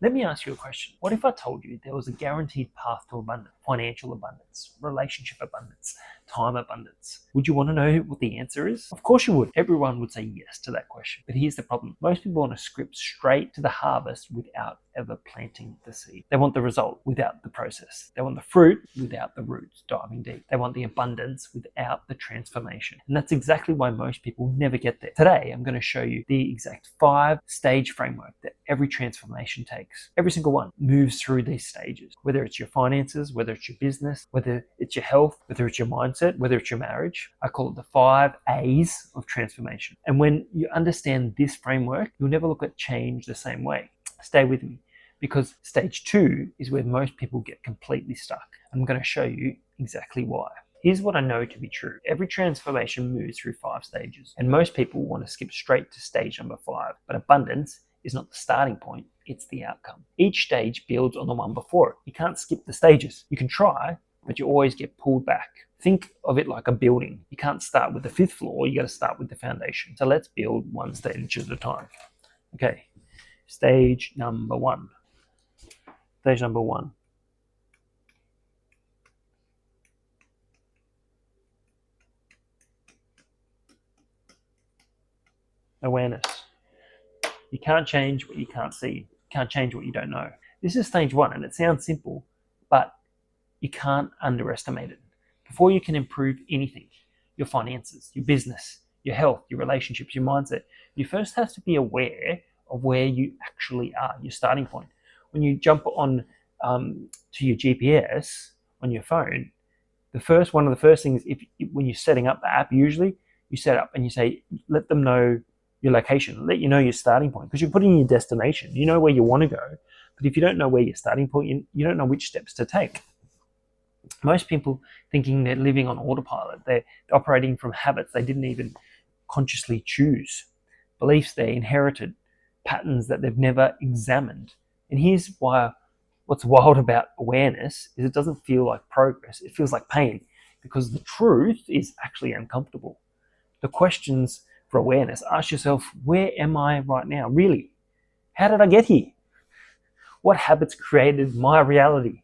Let me ask you a question. What if I told you there was a guaranteed path to abundance, financial abundance, relationship abundance, time abundance? Would you want to know what the answer is? Of course you would. Everyone would say yes to that question. But here's the problem. Most people want to script straight to the harvest without ever planting the seed. They want the result without the process. They want the fruit without the roots diving deep. They want the abundance without the transformation. And that's exactly why most people never get there. Today, I'm going to show you the exact 5-stage framework that every transformation takes. Every single one moves through these stages, whether it's your finances, whether it's your business, whether it's your health, whether it's your mindset, whether it's your marriage. I call it the 5 A's of transformation. And when you understand this framework, you'll never look at change the same way. Stay with me, because stage 2 is where most people get completely stuck. I'm going to show you exactly why. Here's what I know to be true. Every transformation moves through 5 stages, and most people want to skip straight to stage number 5. But abundance is not the starting point, it's the outcome. Each stage builds on the one before it. You can't skip the stages. You can try, but you always get pulled back. Think of it like a building. You can't start with the 5th floor, you got to start with the foundation. So let's build one stage at a time. Okay, stage number 1. Stage number 1. Awareness. You can't change what you can't see. You can't change what you don't know. This is stage 1, and it sounds simple, but you can't underestimate it. Before you can improve anything, your finances, your business, your health, your relationships, your mindset, you first have to be aware of where you actually are, your starting point. When you jump on to your GPS on your phone, one of the first things, when you're setting up the app, usually you set up and you say, let them know your location, let you know your starting point, because you're putting your destination. You know where you want to go, but if you don't know where your starting point, you don't know which steps to take. Most people thinking they're living on autopilot, they're operating from habits they didn't even consciously choose, beliefs they inherited, patterns that they've never examined. And here's why what's wild about awareness is it doesn't feel like progress, it feels like pain, because the truth is actually uncomfortable. The questions for awareness, ask yourself, where am I right now? Really? How did I get here? What habits created my reality?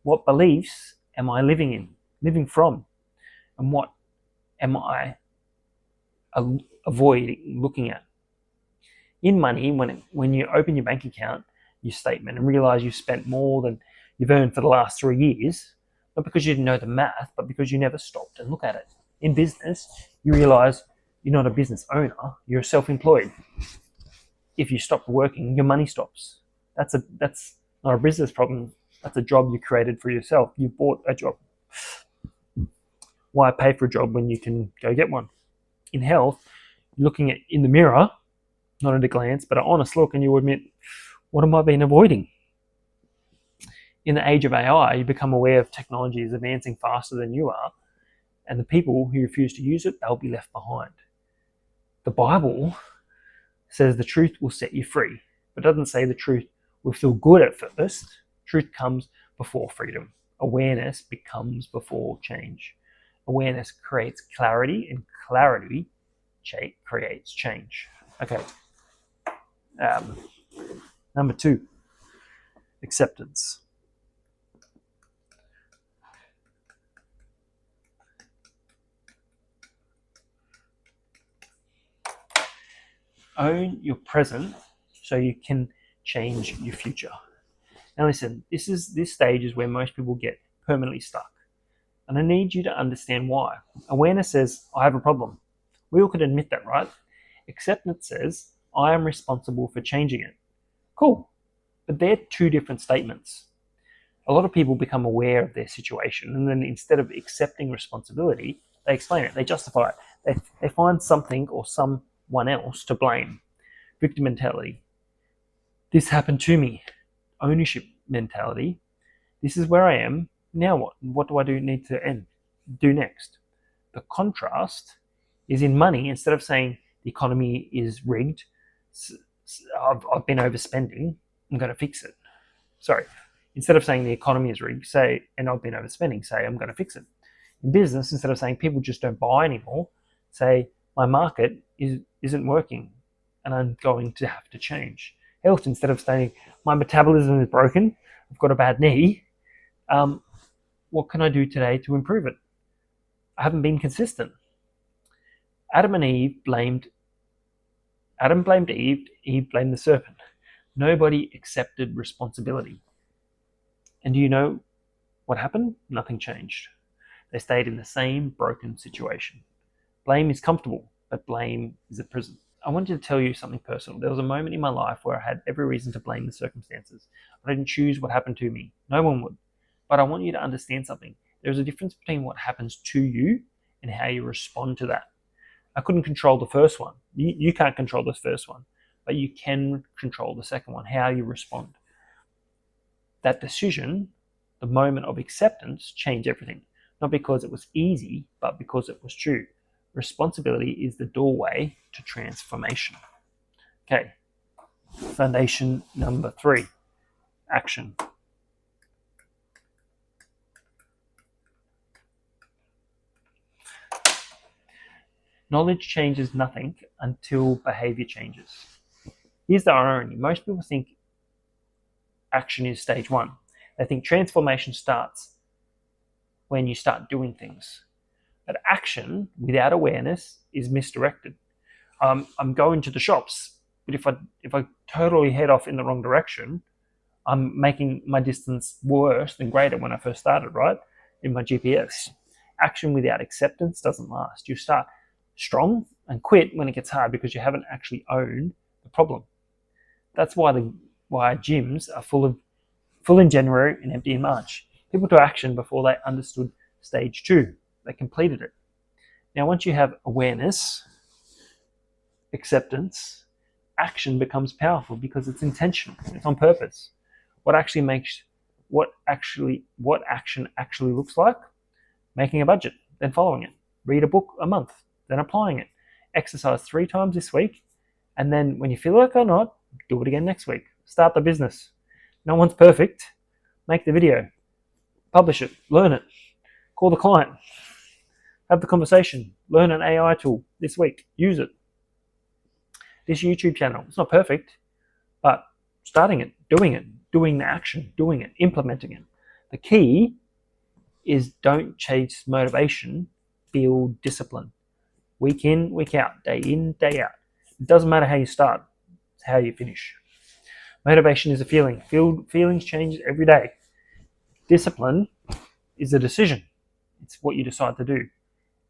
What beliefs am I living from? And what am I avoiding looking at? In money, when you open your bank account, your statement, and realize you've spent more than you've earned for the last 3 years, not because you didn't know the math, but because you never stopped and look at it. In business, you realize you're not a business owner, you're self-employed. If you stop working, your money stops. That's not a business problem. That's a job you created for yourself. You bought a job. Why pay for a job when you can go get one? In health, looking in the mirror, not at a glance, but an honest look, and you admit, what am I been avoiding? In the age of AI, you become aware of technology is advancing faster than you are, and the people who refuse to use it, they'll be left behind. The Bible says the truth will set you free, but it doesn't say the truth will feel good at first. Truth comes before freedom. Awareness becomes before change. Awareness creates clarity, and clarity creates change. Okay. Number 2, acceptance. Own your present so you can change your future. Now listen, this stage is where most people get permanently stuck. And I need you to understand why. Awareness says, I have a problem. We all could admit that, right? Acceptance says, I am responsible for changing it. Cool. But they're 2 different statements. A lot of people become aware of their situation, and then instead of accepting responsibility, they explain it, they justify it. They find something or someone else to blame. Victim mentality. This happened to me. Ownership mentality. This is where I am. Now what? What do I need to do next? The contrast is in money. Instead of saying the economy is rigged, I've been overspending, I'm going to fix it. Sorry. Instead of saying the economy is rigged, say, and I've been overspending, say, I'm going to fix it. In business, instead of saying people just don't buy anymore, say, my market isn't working and I'm going to have to change. Health, instead of saying My metabolism is broken. I've got a bad knee. What can I do today to improve it? I haven't been consistent. Adam blamed Eve, Eve blamed the serpent. Nobody accepted responsibility. And do you know what happened? Nothing changed. They stayed in the same broken situation. Blame is comfortable, but blame is a prison. I wanted to tell you something personal. There was a moment in my life where I had every reason to blame the circumstances. I didn't choose what happened to me. No one would. But I want you to understand something. There's a difference between what happens to you and how you respond to that. I couldn't control the first one. You can't control the first one, but you can control the second one, how you respond. That decision, the moment of acceptance, changed everything. Not because it was easy, but because it was true. Responsibility is the doorway to transformation. Okay, foundation number 3, action. Knowledge changes nothing until behavior changes. Here's the irony. Most people think action is stage 1. They think transformation starts when you start doing things. But action without awareness is misdirected. I'm going to the shops, but if I totally head off in the wrong direction, I'm making my distance worse than greater when I first started, right? In my GPS. Action without acceptance doesn't last. You start strong and quit when it gets hard because you haven't actually owned the problem. That's why gyms are full in January and empty in March. People took action before they understood stage 2. They completed it. Now, once you have awareness, acceptance, action becomes powerful because it's intentional. It's on purpose. What action actually looks like? Making a budget, then following it. Read a book a month, then applying it. Exercise 3 times this week, and then when you feel like or not, do it again next week. Start the business. No one's perfect. Make the video. Publish it. Learn it. Call the client. Have the conversation. Learn an AI tool this week. Use it. This YouTube channel, it's not perfect, but starting it, doing the action, doing it, implementing it. The key is don't chase motivation, build discipline. Week in, week out, day in, day out. It doesn't matter how you start, it's how you finish. Motivation is a feeling. Feelings change every day. Discipline is a decision. It's what you decide to do.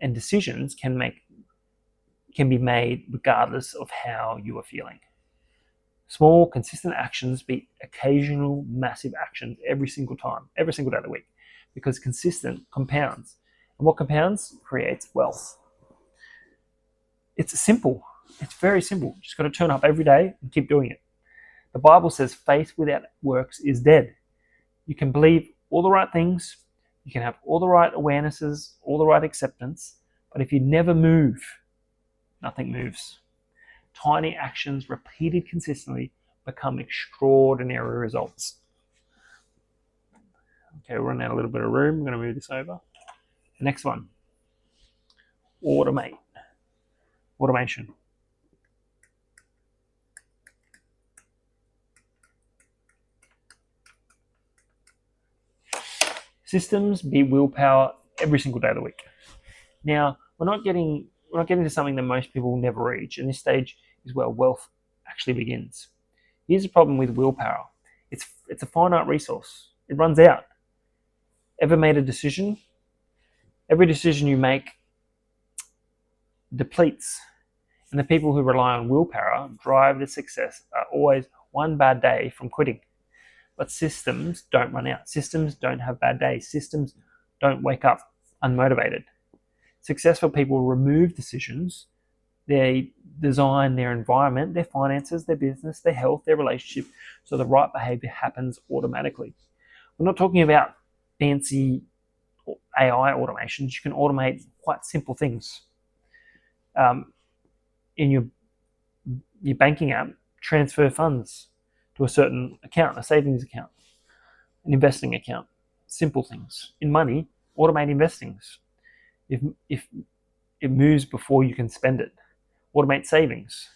And decisions can be made regardless of how you are feeling. Small, consistent actions beat occasional, massive actions every single day of the week, because consistent compounds. And what compounds creates wealth. It's simple. It's very simple. You just got to turn up every day and keep doing it. The Bible says faith without works is dead. You can believe all the right things, you can have all the right awarenesses, all the right acceptance, but if you never move, nothing moves. Tiny actions repeated consistently become extraordinary results. Okay, we're running out a little bit of room. I'm going to move this over. The next one, automate. Automation. Systems beat willpower every single day of the week. Now, we're not getting to something that most people will never reach, and this stage is where wealth actually begins. Here's the problem with willpower. It's a finite resource. It runs out. Ever made a decision? Every decision you make depletes. And the people who rely on willpower drive their success are always one bad day from quitting. But systems don't run out. Systems don't have bad days. Systems don't wake up unmotivated. Successful people remove decisions. They design their environment, their finances, their business, their health, their relationship, so the right behavior happens automatically. We're not talking about fancy AI automations. You can automate quite simple things. In your banking app, transfer funds to a certain account, a savings account, an investing account, simple things. In money, automate investings. If it moves before you can spend it, automate savings.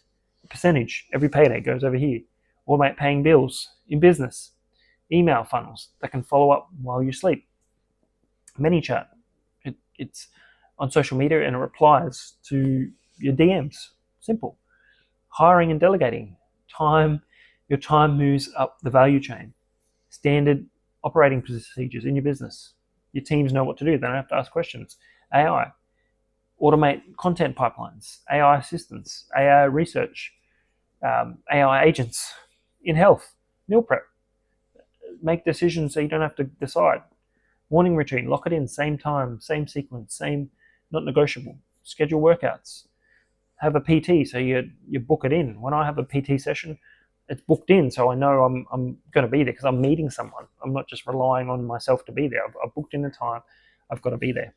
A percentage, every payday goes over here. Automate paying bills in business. Email funnels that can follow up while you sleep. ManyChat, it's on social media and it replies to your DMs. Simple. Hiring and delegating. Your time moves up the value chain. Standard operating procedures in your business. Your teams know what to do. They don't have to ask questions. AI. Automate content pipelines. AI assistants. AI research. AI agents in health. Meal prep. Make decisions so you don't have to decide. Morning routine. Lock it in. Same time. Same sequence. Same, not negotiable. Schedule workouts. Have a PT so you book it in. When I have a PT session, it's booked in, so I know I'm going to be there because I'm meeting someone. I'm not just relying on myself to be there. I've booked in the time. I've got to be there.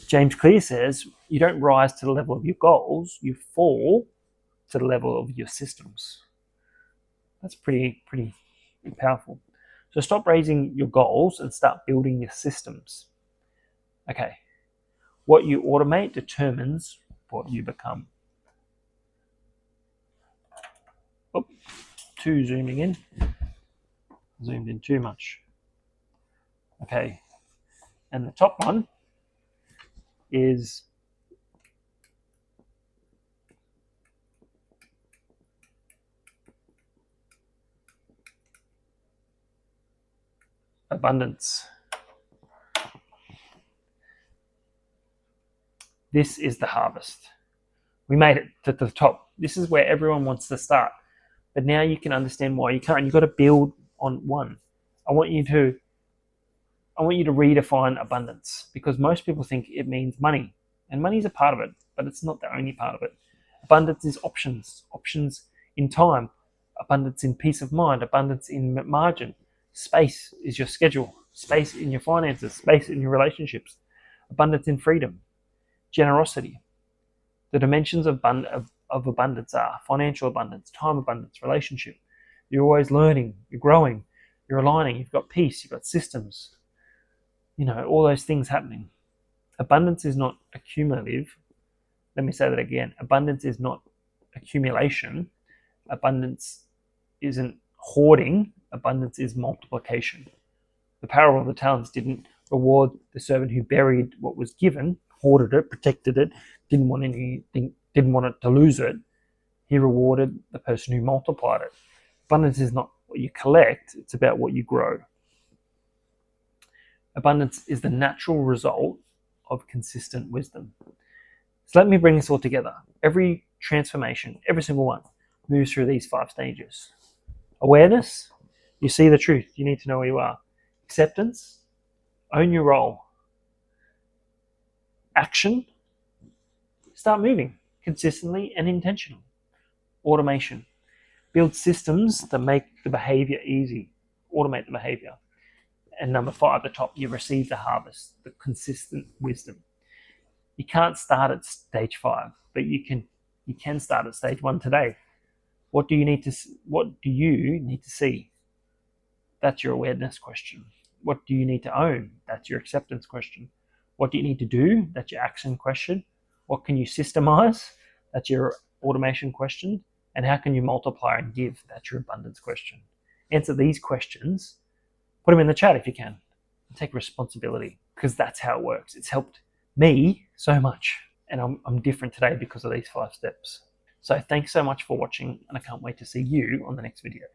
James Clear says you don't rise to the level of your goals, you fall to the level of your systems. That's pretty powerful. So stop raising your goals and start building your systems. Okay. What you automate determines what you become. Oh, zooming in. Zoomed in too much. Okay. And the top one is abundance. This is the harvest. We made it to the top. This is where everyone wants to start. But now you can understand why you can't. You've got to build on one. I want you to redefine abundance, because most people think it means money. And money is a part of it, but it's not the only part of it. Abundance is options. Options in time. Abundance in peace of mind. Abundance in margin. Space is your schedule. Space in your finances. Space in your relationships. Abundance in freedom. Generosity. The dimensions of abundance are financial abundance, time abundance, relationship. You're always learning, you're growing, you're aligning, you've got peace, you've got systems. All those things happening. Abundance is not accumulative. Let me say that again. Abundance is not accumulation. Abundance isn't hoarding. Abundance is multiplication. The parable of the talents didn't reward the servant who buried what was given, hoarded it, protected it, didn't want it to lose it. He rewarded the person who multiplied it. Abundance is not what you collect, it's about what you grow. Abundance is the natural result of consistent wisdom. So let me bring this all together. Every transformation, every single one, moves through these 5 stages. Awareness, you see the truth, you need to know where you are. Acceptance, own your role. Action, start moving consistently and intentionally. Automation, build systems that make the behavior easy. Automate the behavior. And number 5, the top, you receive the harvest, the consistent wisdom. You can't start at stage 5, but you can start at stage 1 today. What do you need to see? That's your awareness question. What do you need to own? That's your acceptance question. What do you need to do? That's your action question. What can you systemize? That's your automation question. And how can you multiply and give? That's your abundance question. Answer these questions. Put them in the chat if you can. And take responsibility, because that's how it works. It's helped me so much. And I'm different today because of these 5 steps. So thanks so much for watching, and I can't wait to see you on the next video.